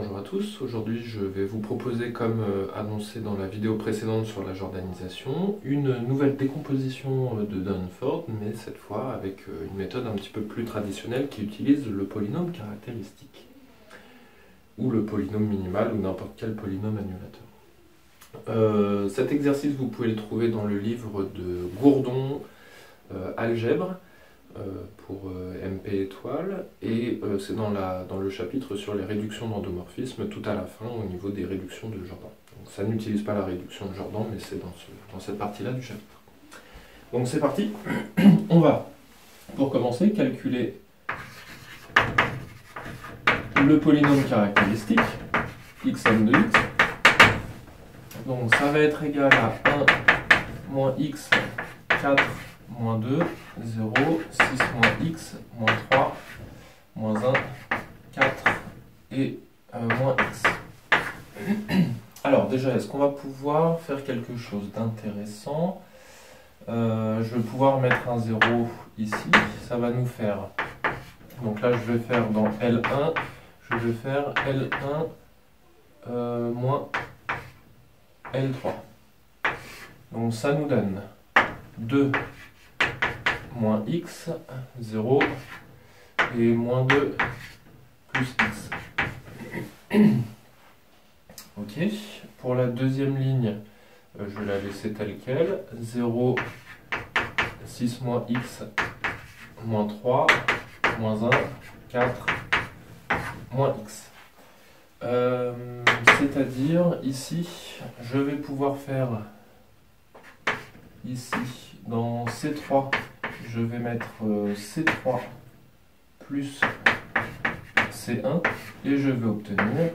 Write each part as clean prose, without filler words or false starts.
Bonjour à tous, aujourd'hui je vais vous proposer, comme annoncé dans la vidéo précédente sur la jordanisation, une nouvelle décomposition de Dunford, mais cette fois avec une méthode un petit peu plus traditionnelle qui utilise le polynôme caractéristique, ou le polynôme minimal, ou n'importe quel polynôme annulateur. Cet exercice, vous pouvez le trouver dans le livre de Gourdon, Algèbre, pour MP étoile, et c'est dans le chapitre sur les réductions d'endomorphisme, tout à la fin, au niveau des réductions de Jordan. Donc ça n'utilise pas la réduction de Jordan, mais c'est dans cette partie-là du chapitre. Donc c'est parti. On va, pour commencer, calculer le polynôme caractéristique, xn de x. Donc ça va être égal à 1 moins x, 4 moins 2, 0, 6 moins x, moins 3, moins 1, 4 et moins x. Alors déjà, est-ce qu'on va pouvoir faire quelque chose d'intéressant? Je vais pouvoir mettre un 0 ici, ça va nous faire, donc là je vais faire dans L1, je vais faire L1 moins L3. Donc ça nous donne 2 moins x, 0, et moins 2 plus x. Ok, pour la deuxième ligne, je vais la laisser telle qu'elle. 0, 6 moins x, moins 3, moins 1, 4, moins x. C'est-à-dire, ici, je vais pouvoir faire, ici, dans C3, je vais mettre C3 plus C1 et je vais obtenir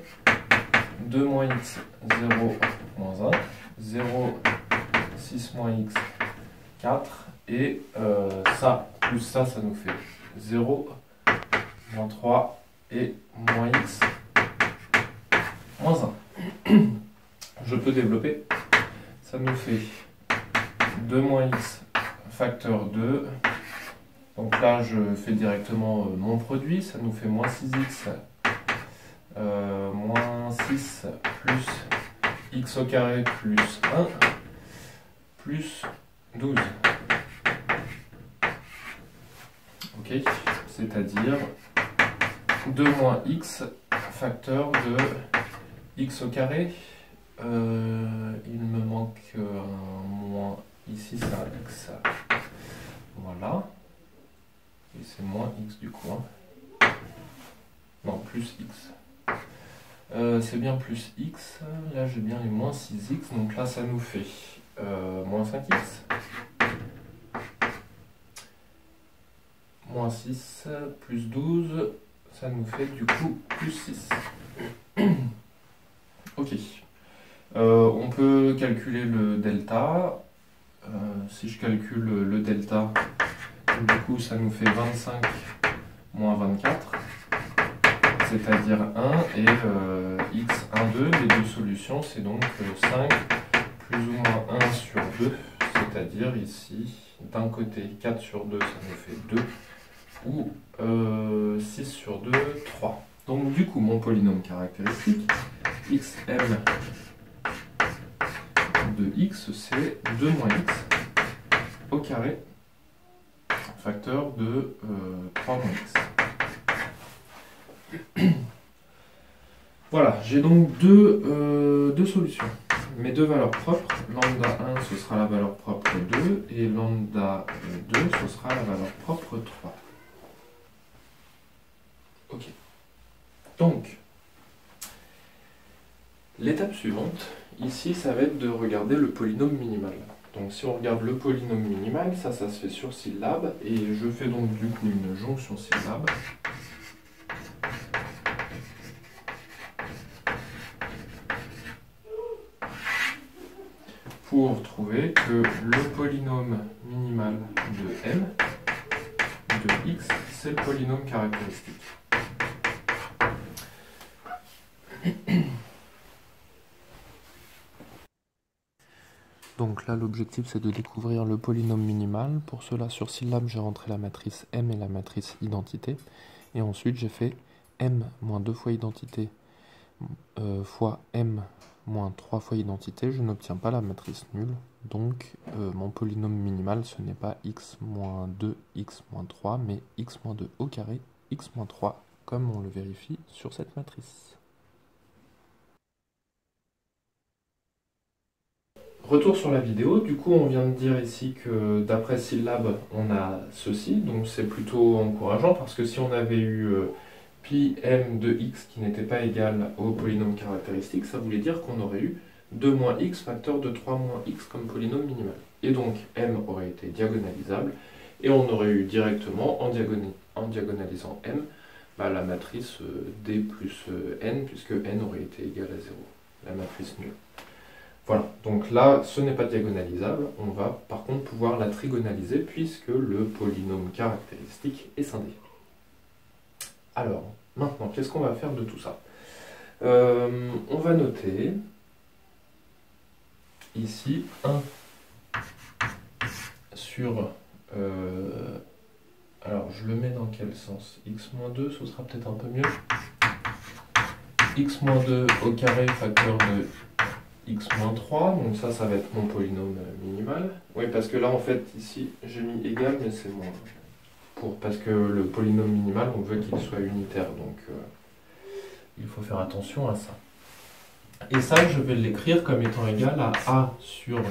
2 moins x, 0, moins 1, 0, 6 moins x, 4 et ça plus ça, ça nous fait 0, moins 3 et moins x, moins 1. Je peux développer, ça nous fait 2 moins x facteur 2, donc là je fais directement mon produit, ça nous fait moins 6x, moins 6 plus x au carré plus 1, plus 12. Ok, c'est-à-dire 2 moins x facteur de x au carré. Il me manque un moins ici, ça x. Voilà. Et c'est moins x du coup. Hein. Non, plus x. C'est bien plus x. Là, j'ai bien les moins 6x. Donc là, ça nous fait moins 5x. Moins 6 plus 12. Ça nous fait du coup plus 6. Ok. On peut calculer le delta. Si je calcule le delta, du coup ça nous fait 25 moins 24, c'est-à-dire 1 et x 1, 2. Les deux solutions, c'est donc 5 plus ou moins 1 sur 2, c'est-à-dire ici, d'un côté 4 sur 2, ça nous fait 2, ou 6 sur 2, 3. Donc du coup, mon polynôme caractéristique, xm de x, c'est 2 moins x au carré, facteur de 3 moins x. Voilà, j'ai donc deux solutions. Mes deux valeurs propres, lambda 1 ce sera la valeur propre 2, et lambda 2 ce sera la valeur propre 3. Ok. Donc, l'étape suivante, ici, ça va être de regarder le polynôme minimal. Donc si on regarde le polynôme minimal, ça se fait sur syllabe, et je fais donc du coup une jonction syllabe. Pour trouver que le polynôme minimal de m, de x, c'est le polynôme caractéristique. Donc là, l'objectif, c'est de découvrir le polynôme minimal. Pour cela, sur syllabe, j'ai rentré la matrice M et la matrice identité. Et ensuite, j'ai fait M moins 2 fois identité fois m moins 3 fois identité, je n'obtiens pas la matrice nulle. Donc mon polynôme minimal, ce n'est pas x moins 2, x moins 3, mais x moins 2 au carré, x moins 3, comme on le vérifie sur cette matrice. Retour sur la vidéo, du coup on vient de dire ici que d'après syllabe on a ceci, donc c'est plutôt encourageant parce que si on avait eu pi m de x qui n'était pas égal au polynôme caractéristique, ça voulait dire qu'on aurait eu 2 moins x facteur de 3 moins x comme polynôme minimal. Et donc m aurait été diagonalisable et on aurait eu directement en diagonalisant m la matrice d plus n puisque n aurait été égal à 0, la matrice nulle. Voilà, donc là, ce n'est pas diagonalisable, on va par contre pouvoir la trigonaliser puisque le polynôme caractéristique est scindé. Alors, maintenant, qu'est-ce qu'on va faire de tout ça? On va noter ici 1 sur... alors, je le mets dans quel sens? x-2, ce sera peut-être un peu mieux. x-2 au carré facteur de x-3, donc ça va être mon polynôme minimal. Oui, parce que là, en fait, ici, j'ai mis égal, mais c'est moins. Parce que le polynôme minimal, on veut qu'il soit unitaire, donc il faut faire attention à ça. Et ça, je vais l'écrire comme étant égal à a sur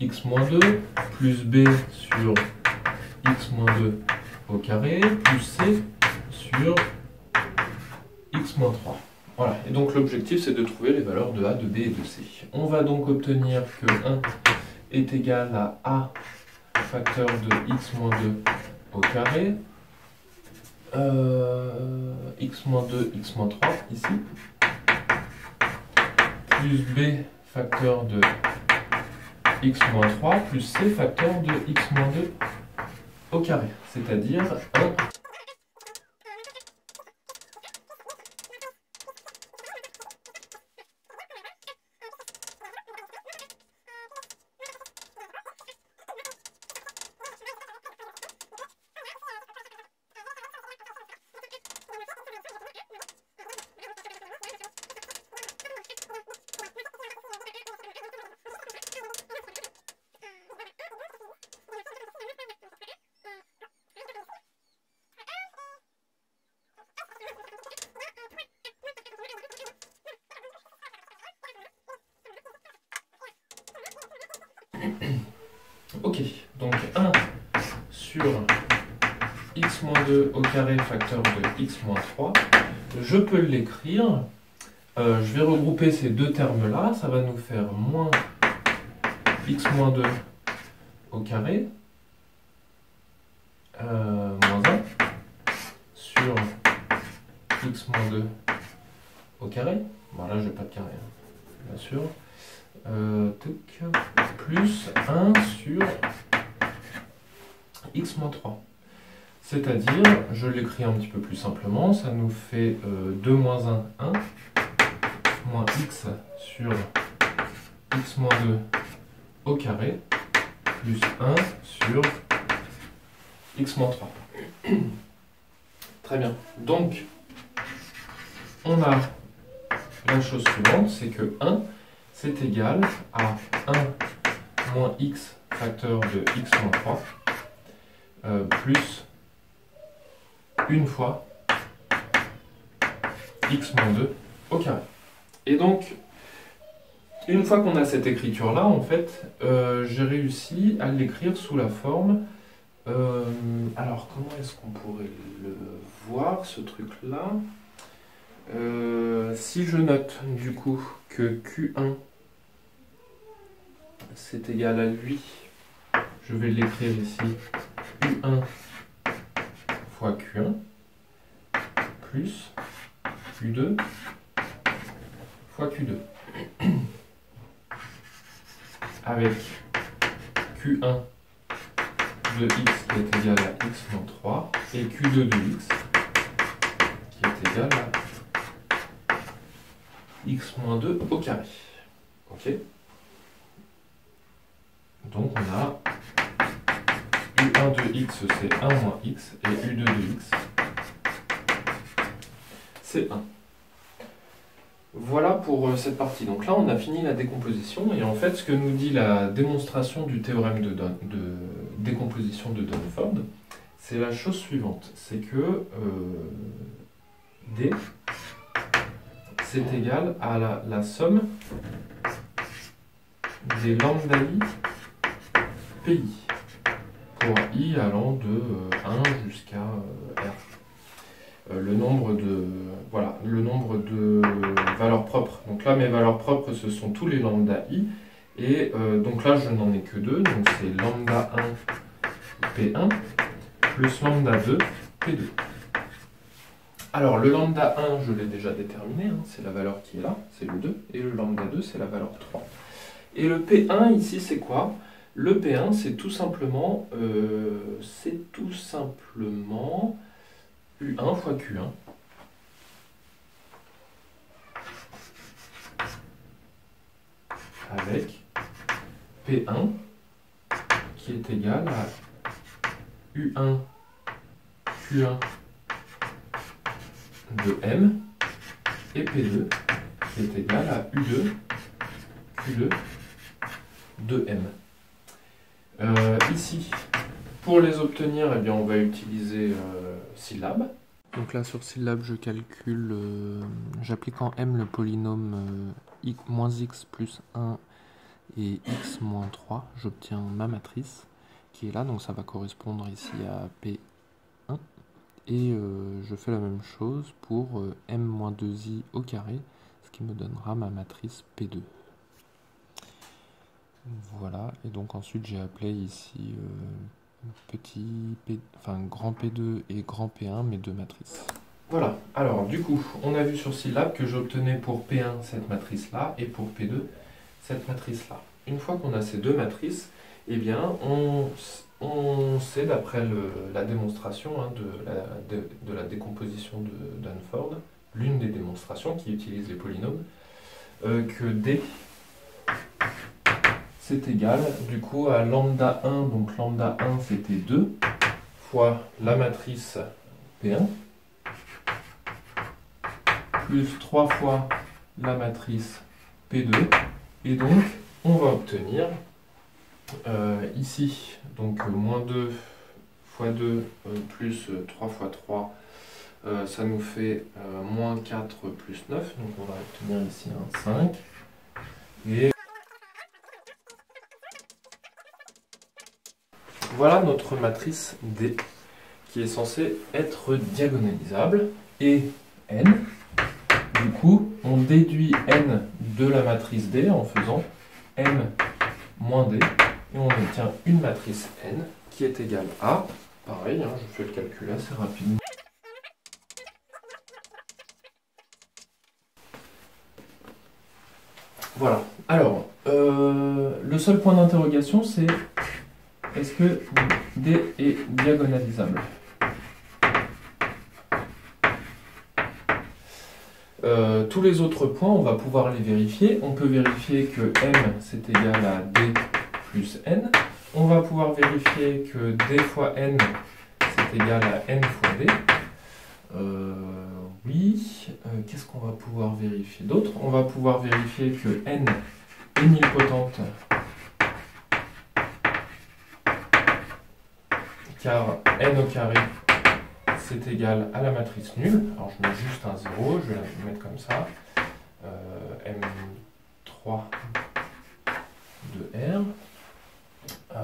x-2 plus b sur x-2 au carré plus c sur x-3. Voilà, et donc l'objectif c'est de trouver les valeurs de A, de B et de C. On va donc obtenir que 1 est égal à A facteur de x-2 au carré, x-2, x-3 ici, plus B facteur de x-3 plus C facteur de x-2 au carré, c'est-à-dire 1. Ok, donc 1 sur x-2 au carré facteur de x-3, je peux l'écrire, je vais regrouper ces deux termes-là, ça va nous faire moins x-2 au carré, moins 1, sur x-2 au carré, bon là je n'ai pas de carré, hein, bien sûr, plus 1 sur x-3. C'est-à-dire, je l'écris un petit peu plus simplement, ça nous fait 2 moins 1, 1, moins x sur x-2 au carré, plus 1 sur x-3. Très bien. Donc, on a la chose suivante, c'est que 1, c'est égal à 1 moins x facteur de x-3 plus une fois x-2 au carré. Et donc, une fois qu'on a cette écriture-là, en fait, j'ai réussi à l'écrire sous la forme... alors, comment est-ce qu'on pourrait le voir, ce truc-là? Si je note, du coup, que Q1, c'est égal à lui, je vais l'écrire ici, Q1 fois Q1, plus Q2 fois Q2, avec Q1 de x qui est égal à x moins 3, et Q2 de x qui est égal à x moins 2 au carré. Ok? Donc on a U1 de x c'est 1 moins x, et U2 de x c'est 1. Voilà pour cette partie. Donc là, on a fini la décomposition. Et en fait, ce que nous dit la démonstration du théorème de décomposition de Dunford, c'est la chose suivante. C'est que D, c'est égal à la somme des lambda I PI, pour I allant de 1 jusqu'à R. Le nombre de valeurs propres. Donc là, mes valeurs propres, ce sont tous les lambda I. Et donc là, je n'en ai que deux. Donc c'est lambda 1 P1 plus lambda 2 P2. Alors le lambda 1, je l'ai déjà déterminé. Hein, c'est la valeur qui est là, c'est le 2. Et le lambda 2, c'est la valeur 3. Et le P1, ici, c'est quoi? Le P1, c'est tout simplement U1 fois Q1. Avec P1 qui est égal à U1 Q1 de M et P2 qui est égal à U2 Q2 de M. Ici, pour les obtenir, eh bien, on va utiliser syllabe. Donc là, sur syllabe, je calcule, j'applique en M le polynôme moins x plus 1 et x moins 3. J'obtiens ma matrice qui est là, donc ça va correspondre ici à P1. Et je fais la même chose pour M-2i au carré, ce qui me donnera ma matrice P2. Voilà, et donc ensuite j'ai appelé ici grand P2 et grand P1, mes deux matrices. Voilà, alors du coup, on a vu sur syllabe que j'obtenais pour P1 cette matrice-là et pour P2 cette matrice-là. Une fois qu'on a ces deux matrices, eh bien, on sait, d'après la démonstration de la décomposition de Dunford, l'une des démonstrations qui utilise les polynômes, que D c'est égal du coup à lambda 1, donc lambda 1 c'était 2, fois la matrice P1, plus 3 fois la matrice P2, et donc on va obtenir ici, donc moins 2 fois 2 plus 3 fois 3, ça nous fait moins 4 plus 9, donc on va obtenir ici un 5, et voilà notre matrice D qui est censée être diagonalisable, et N, du coup on déduit N de la matrice D en faisant M moins D, et on obtient une matrice N qui est égale à, pareil, hein, je fais le calcul assez rapidement. Voilà, alors le seul point d'interrogation c'est est-ce que D est diagonalisable? Tous les autres points, on va pouvoir les vérifier. On peut vérifier que M c'est égal à D plus N. On va pouvoir vérifier que D fois N c'est égal à N fois D. Oui. Qu'est-ce qu'on va pouvoir vérifier d'autre? On va pouvoir vérifier que N est nilpotente, car N au carré c'est égal à la matrice nulle. Alors je mets juste un 0, je vais la mettre comme ça. M3 de R.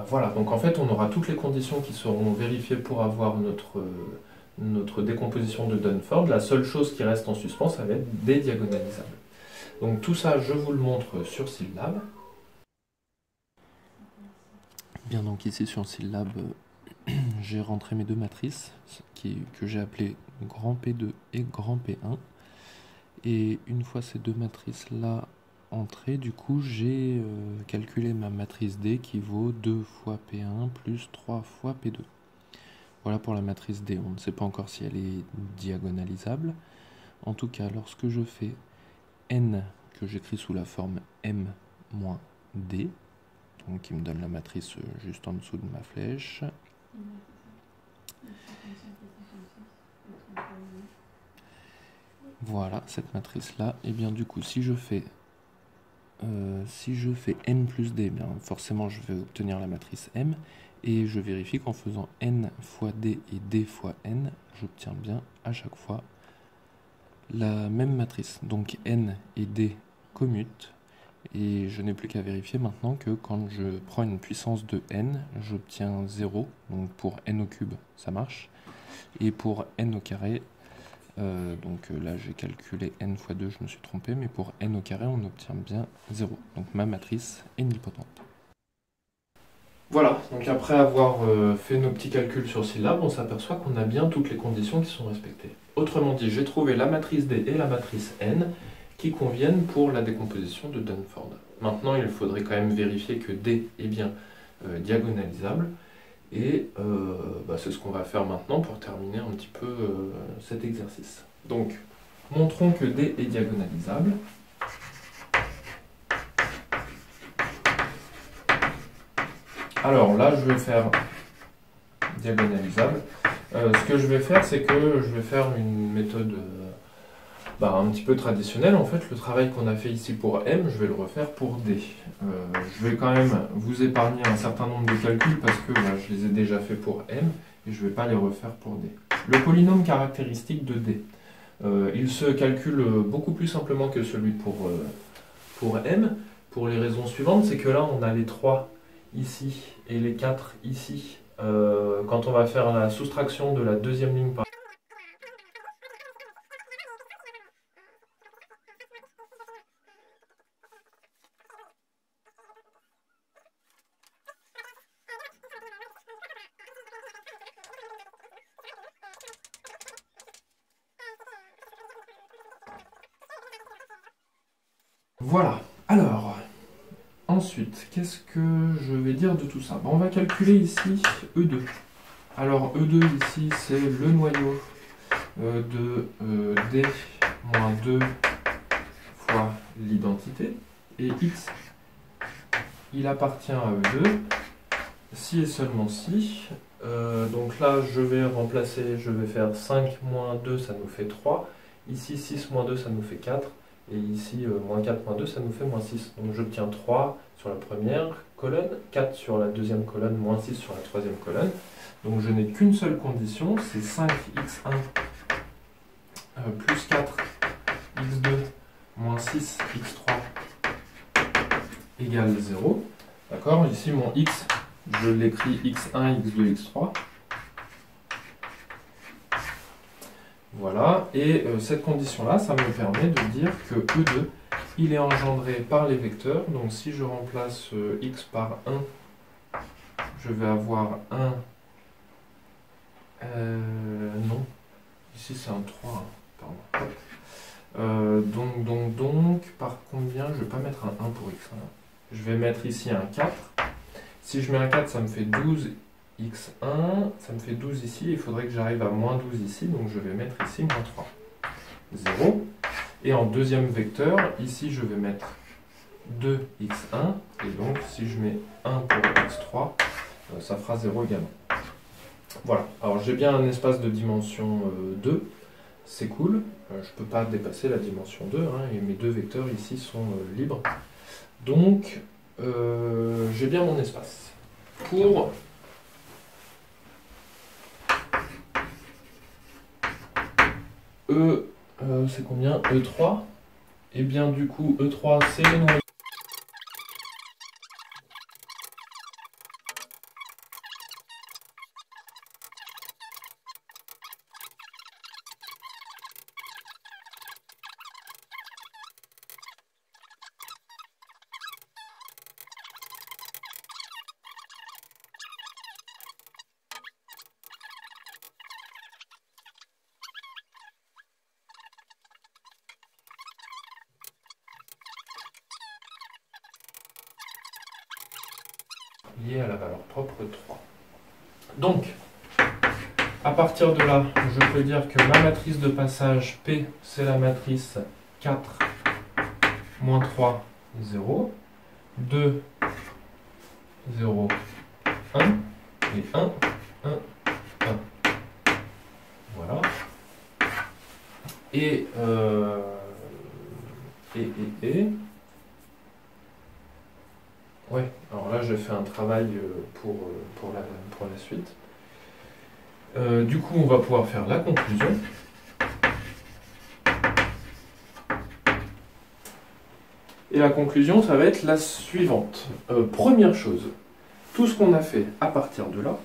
Voilà, donc en fait on aura toutes les conditions qui seront vérifiées pour avoir notre décomposition de Dunford. La seule chose qui reste en suspens, ça va être D diagonalisable. Donc tout ça, je vous le montre sur syllabe. Bien, donc ici sur syllabe, j'ai rentré mes deux matrices que j'ai appelées grand P2 et grand P1. Et une fois ces deux matrices-là entrées, du coup, j'ai calculé ma matrice D qui vaut 2 fois P1 plus 3 fois P2. Voilà pour la matrice D. On ne sait pas encore si elle est diagonalisable. En tout cas, lorsque je fais N, que j'écris sous la forme M moins D, donc qui me donne la matrice juste en dessous de ma flèche. Voilà, cette matrice-là. Et bien du coup, si je fais n plus d, bien forcément je vais obtenir la matrice M. Et je vérifie qu'en faisant n fois d et d fois n, j'obtiens bien à chaque fois la même matrice. Donc n et d commutent. Et je n'ai plus qu'à vérifier maintenant que quand je prends une puissance de n, j'obtiens 0. Donc pour n au cube, ça marche. Et pour n au carré, là j'ai calculé n fois 2, je me suis trompé, mais pour n au carré, on obtient bien 0. Donc ma matrice est nilpotente. Voilà, donc après avoir fait nos petits calculs sur syllabes, on s'aperçoit qu'on a bien toutes les conditions qui sont respectées. Autrement dit, j'ai trouvé la matrice D et la matrice N qui conviennent pour la décomposition de Dunford. Maintenant, il faudrait quand même vérifier que D est bien diagonalisable, et c'est ce qu'on va faire maintenant pour terminer un petit peu cet exercice. Donc, montrons que D est diagonalisable. Alors là, je vais faire diagonalisable. Ce que je vais faire, c'est que je vais faire une méthode un petit peu traditionnelle. En fait, le travail qu'on a fait ici pour M, je vais le refaire pour D. Je vais quand même vous épargner un certain nombre de calculs parce que je les ai déjà fait pour M et je ne vais pas les refaire pour D. Le polynôme caractéristique de D, il se calcule beaucoup plus simplement que celui pour M, pour les raisons suivantes, c'est que là, on a les 3 ici et les 4 ici. Quand on va faire la soustraction de la deuxième ligne par voilà. Alors, ensuite, qu'est-ce que je vais dire de tout ça? On va calculer ici E2. Alors, E2 ici, c'est le noyau de D moins 2 fois l'identité. Et X, il appartient à E2, si et seulement si. Donc là, je vais remplacer, je vais faire 5 moins 2, ça nous fait 3. Ici, 6 moins 2, ça nous fait 4. Et ici, moins 4 moins 2, ça nous fait moins 6. Donc j'obtiens 3 sur la première colonne, 4 sur la deuxième colonne, moins 6 sur la troisième colonne. Donc je n'ai qu'une seule condition, c'est 5x1 plus 4 x2 moins 6 x3 égale 0. D'accord? Ici, mon x, je l'écris x1, x2, x3. Voilà, et cette condition-là, ça me permet de dire que E2, il est engendré par les vecteurs. Donc si je remplace x par 1, je vais avoir 1... non, ici c'est un 3, hein. Pardon. Donc, par combien? Je ne vais pas mettre un 1 pour x1. Je vais mettre ici un 4. Si je mets un 4, ça me fait 12 x1, ça me fait 12 ici, il faudrait que j'arrive à moins 12 ici, donc je vais mettre ici moins 3. 0. Et en deuxième vecteur, ici je vais mettre 2x1, et donc si je mets 1 pour x3, ça fera 0 également. Voilà, alors j'ai bien un espace de dimension 2, c'est cool, je ne peux pas dépasser la dimension 2, hein, et mes deux vecteurs ici sont libres. Donc, j'ai bien mon espace. Pour c'est combien? E3. Et bien du coup, E3, c'est le noyau. Lié à la valeur propre 3. Donc, à partir de là, je peux dire que ma matrice de passage P, c'est la matrice 4, moins 3, 0, 2, 0, 1, et 1, 1, 1. Voilà. et ouais, alors là j'ai fait un travail pour la suite. Du coup, on va pouvoir faire la conclusion. Et la conclusion, ça va être la suivante. Première chose, tout ce qu'on a fait à partir de là,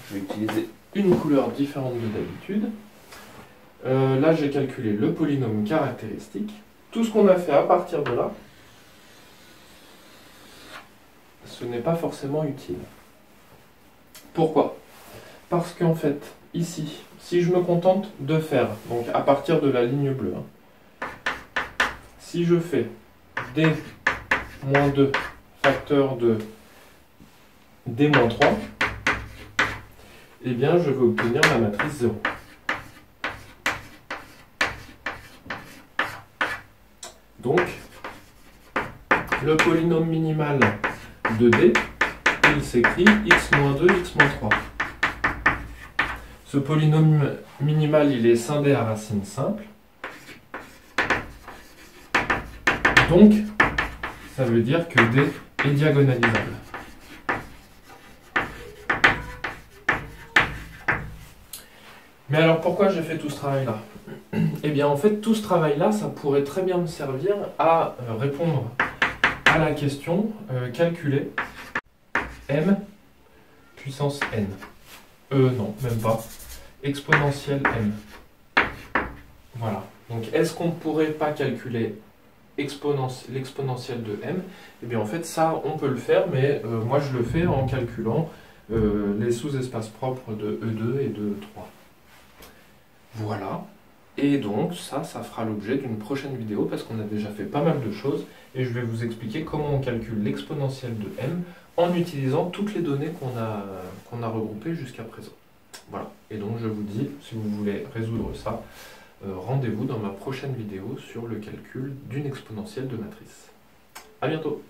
je vais utiliser une couleur différente de d'habitude. Là, j'ai calculé le polynôme caractéristique. Tout ce qu'on a fait à partir de là, ce n'est pas forcément utile. Pourquoi? Parce qu'en fait, ici, si je me contente de faire, donc à partir de la ligne bleue, si je fais d-2 facteur de d-3, eh bien je vais obtenir la matrice 0. Donc, le polynôme minimal de d, il s'écrit x-2, x-3. Ce polynôme minimal, il est scindé à racine simple. Donc, ça veut dire que d est diagonalisable. Mais alors, pourquoi j'ai fait tout ce travail-là? Eh bien, en fait, tout ce travail-là, ça pourrait très bien me servir à répondre à la question calculer m puissance n. Non, même pas. Exponentielle m. Voilà. Donc, est-ce qu'on ne pourrait pas calculer l'exponentielle de m? Eh bien, en fait, ça, on peut le faire, mais moi, je le fais en calculant les sous-espaces propres de E2 et de E3. Voilà. Et donc, ça fera l'objet d'une prochaine vidéo, parce qu'on a déjà fait pas mal de choses, et je vais vous expliquer comment on calcule l'exponentielle de m en utilisant toutes les données qu'on a regroupées jusqu'à présent. Voilà. Et donc, je vous dis, si vous voulez résoudre ça, rendez-vous dans ma prochaine vidéo sur le calcul d'une exponentielle de matrice. À bientôt!